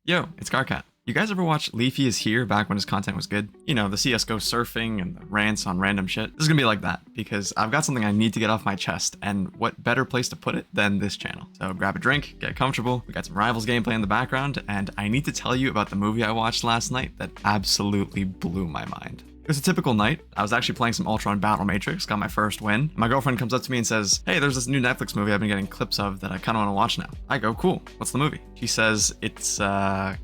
Yo, it's Karkat. You guys ever watch Leafy is Here back when his content was good? You know, the CSGO surfing and the rants on random shit. This is gonna be like that because I've got something I need to get off my chest, and what better place to put it than this channel? So grab a drink, get comfortable, we got some Rivals gameplay in the background, and I need to tell you about the movie I watched last night that absolutely blew my mind. It was a typical night. I was actually playing some Ultron Battle Matrix, got my first win. My girlfriend comes up to me and says, "Hey, there's this new Netflix movie I've been getting clips of that I kind of want to watch now." I go, "Cool, what's the movie?" She says, "It's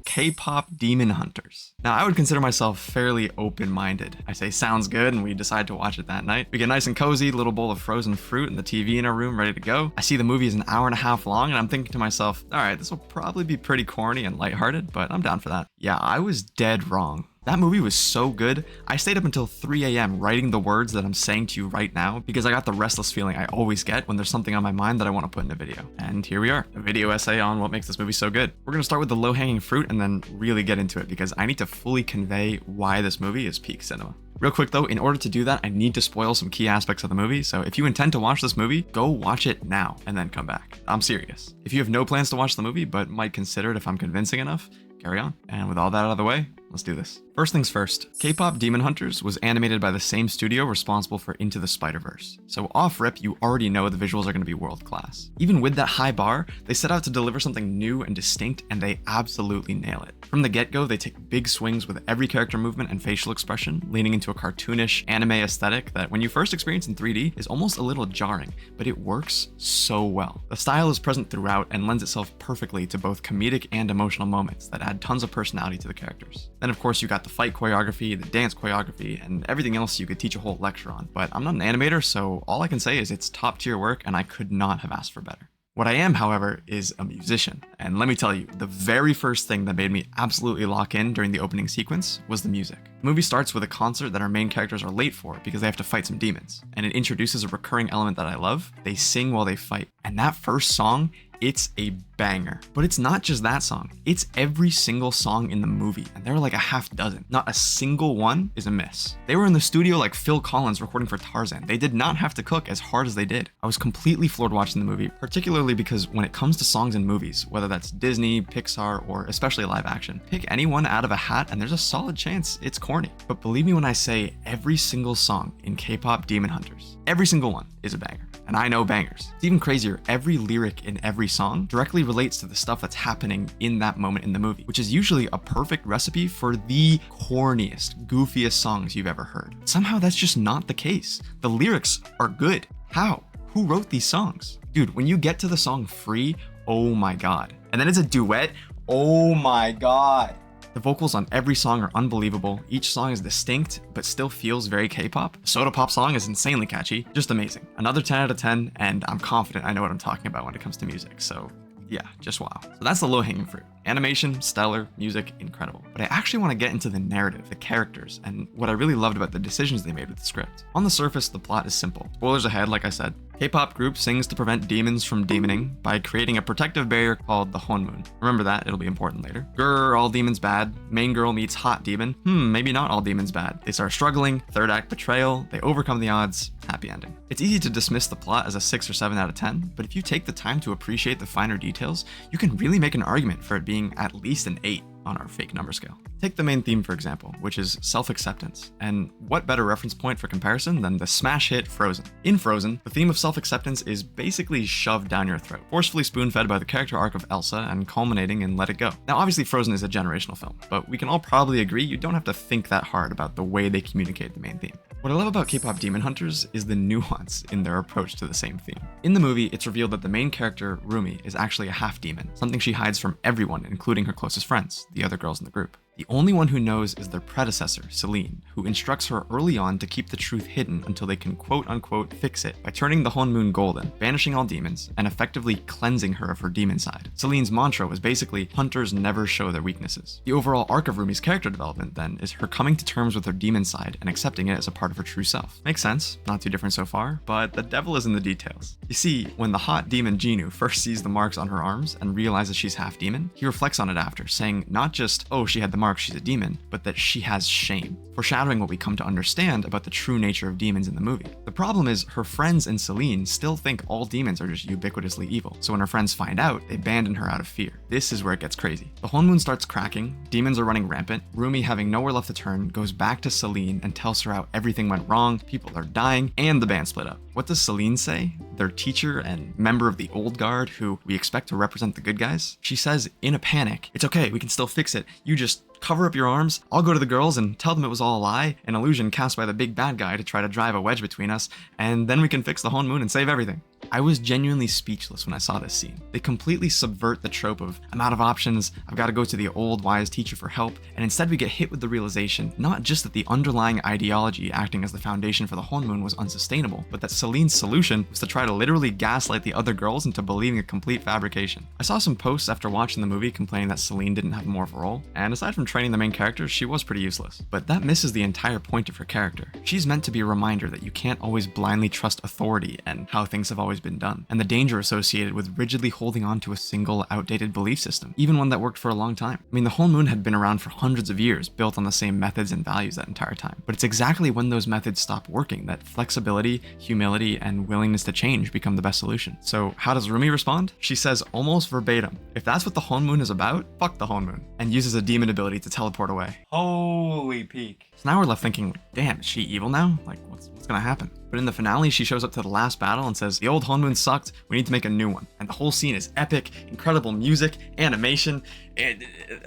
K-pop Demon Hunters." Now, I would consider myself fairly open-minded. I say, "Sounds good," and we decide to watch it that night. We get nice and cozy, little bowl of frozen fruit and the TV in our room ready to go. I see the movie is an hour and a half long, and I'm thinking to myself, all right, this will probably be pretty corny and lighthearted, but I'm down for that. Yeah, I was dead wrong. That movie was so good, I stayed up until 3 a.m. writing the words that I'm saying to you right now because I got the restless feeling I always get when there's something on my mind that I want to put in a video. And here we are, a video essay on what makes this movie so good. We're going to start with the low-hanging fruit and then really get into it because I need to fully convey why this movie is peak cinema. Real quick though, in order to do that, I need to spoil some key aspects of the movie, so if you intend to watch this movie, go watch it now and then come back. I'm serious. If you have no plans to watch the movie but might consider it if I'm convincing enough, carry on. And with all that out of the way, let's do this. First things first, K-pop Demon Hunters was animated by the same studio responsible for Into the Spider-Verse. So off rip, you already know the visuals are going to be world class. Even with that high bar, they set out to deliver something new and distinct, and they absolutely nail it. From the get-go, they take big swings with every character movement and facial expression, leaning into a cartoonish anime aesthetic that when you first experience in 3D is almost a little jarring, but it works so well. The style is present throughout and lends itself perfectly to both comedic and emotional moments that add tons of personality to the characters. Then of course you got the fight choreography, the dance choreography, and everything else you could teach a whole lecture on. But I'm not an animator, so all I can say is it's top tier work and I could not have asked for better. What I am, however, is a musician. And let me tell you, the very first thing that made me absolutely lock in during the opening sequence was the music. The movie starts with a concert that our main characters are late for because they have to fight some demons. And it introduces a recurring element that I love. They sing while they fight. And that first song, it's a banger. But it's not just that song. It's every single song in the movie, and there are like a half dozen. Not a single one is a miss. They were in the studio like Phil Collins recording for Tarzan. They did not have to cook as hard as they did. I was completely floored watching the movie, particularly because when it comes to songs in movies, whether that's Disney, Pixar, or especially live action, pick any one out of a hat and there's a solid chance it's corny. But believe me when I say every single song in K-pop Demon Hunters, every single one is a banger. And I know bangers. It's even crazier, every lyric in every song directly relates to the stuff that's happening in that moment in the movie, which is usually a perfect recipe for the corniest, goofiest songs you've ever heard. Somehow that's just not the case. The lyrics are good. How? Who wrote these songs? Dude, when you get to the song Free, oh my god. And then it's a duet, oh my god. The vocals on every song are unbelievable. Each song is distinct, but still feels very K-pop. The Soda Pop song is insanely catchy, just amazing. Another 10 out of 10, and I'm confident I know what I'm talking about when it comes to music, so yeah, just wow. So that's the low-hanging fruit. Animation, stellar, music, incredible. But I actually want to get into the narrative, the characters, and what I really loved about the decisions they made with the script. On the surface, the plot is simple. Spoilers ahead, like I said. K-pop group sings to prevent demons from demoning by creating a protective barrier called the Honmun. Remember that, it'll be important later. Grr, all demons bad. Main girl meets hot demon. Maybe not all demons bad. They start struggling, third act betrayal, they overcome the odds, happy ending. It's easy to dismiss the plot as a 6 or 7 out of 10, but if you take the time to appreciate the finer details, you can really make an argument for it being at least an 8 on our fake number scale. Take the main theme, for example, which is self-acceptance. And what better reference point for comparison than the smash hit Frozen? In Frozen, the theme of self-acceptance is basically shoved down your throat, forcefully spoon-fed by the character arc of Elsa and culminating in Let It Go. Now, obviously Frozen is a generational film, but we can all probably agree you don't have to think that hard about the way they communicate the main theme. What I love about K-pop Demon Hunters is the nuance in their approach to the same theme. In the movie, it's revealed that the main character, Rumi, is actually a half-demon, something she hides from everyone, including her closest friends, the other girls in the group. The only one who knows is their predecessor, Celine, who instructs her early on to keep the truth hidden until they can quote-unquote fix it by turning the Honmun golden, banishing all demons, and effectively cleansing her of her demon side. Celine's mantra was basically, hunters never show their weaknesses. The overall arc of Rumi's character development, then, is her coming to terms with her demon side and accepting it as a part of her true self. Makes sense, not too different so far, but the devil is in the details. You see, when the hot demon Jinu first sees the marks on her arms and realizes she's half demon, he reflects on it after, saying not just, oh, she had the marks, she's a demon, but that she has shame, foreshadowing what we come to understand about the true nature of demons in the movie. The problem is her friends and Celine still think all demons are just ubiquitously evil, so when her friends find out, they abandon her out of fear. this is where it gets crazy. The whole moon starts cracking, demons are running rampant, Rumi, having nowhere left to turn, goes back to Celine and tells her how everything went wrong, people are dying, and the band split up. What does Celine say? Their teacher and member of the old guard, who we expect to represent the good guys? She says, in a panic, "It's okay, we can still fix it. You just cover up your arms, I'll go to the girls and tell them it was all a lie, an illusion cast by the big bad guy to try to drive a wedge between us, and then we can fix the whole moon and save everything." I was genuinely speechless when I saw this scene. They completely subvert the trope of, I'm out of options, I've got to go to the old wise teacher for help, and instead we get hit with the realization, not just that the underlying ideology acting as the foundation for the whole moon was unsustainable, but that Celine's solution was to try to literally gaslight the other girls into believing a complete fabrication. I saw some posts after watching the movie complaining that Celine didn't have more of a role, and aside from training the main character, she was pretty useless. But that misses the entire point of her character. She's meant to be a reminder that you can't always blindly trust authority and how things have always been done, and the danger associated with rigidly holding on to a single outdated belief system, even one that worked for a long time. I mean, the whole moon had been around for hundreds of years, built on the same methods and values that entire time. But it's exactly when those methods stop working that flexibility, humility, and willingness to change become the best solution. So how does Rumi respond? She says almost verbatim, if that's what the whole moon is about, fuck the whole moon, and uses a demon ability to teleport away. Holy peak. So now we're left thinking, damn, is she evil now? Like, what's gonna happen? But in the finale, she shows up to the last battle and says, the old whole moon sucked, we need to make a new one. And the whole scene is epic, incredible music, animation,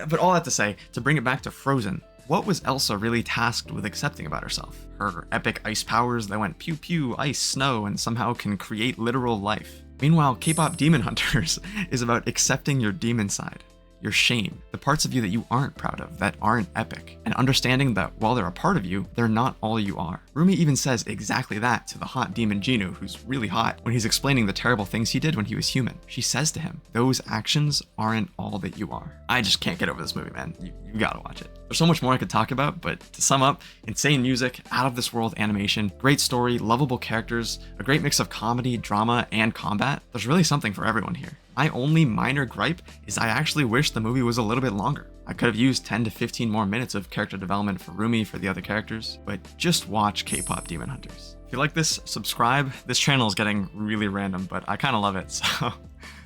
but all that to say, to bring it back to Frozen, what was Elsa really tasked with accepting about herself? Her epic ice powers that went pew pew, ice, snow, and somehow can create literal life. Meanwhile, K-pop Demon Hunters is about accepting your demon side, your shame, the parts of you that you aren't proud of, that aren't epic, and understanding that while they're a part of you, they're not all you are. Rumi even says exactly that to the hot demon Jinu, who's really hot, when he's explaining the terrible things he did when he was human. She says to him, those actions aren't all that you are. I just can't get over this movie, man. You gotta watch it. There's so much more I could talk about, but to sum up, insane music, out of this world animation, great story, lovable characters, a great mix of comedy, drama, and combat. There's really something for everyone here. My only minor gripe is I actually wish the movie was a little bit longer. I could have used 10 to 15 more minutes of character development for Rumi, for the other characters, but just watch K-pop Demon Hunters. If you like this, subscribe. This channel is getting really random, but I kind of love it, so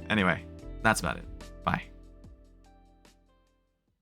anyway, that's about it. Bye.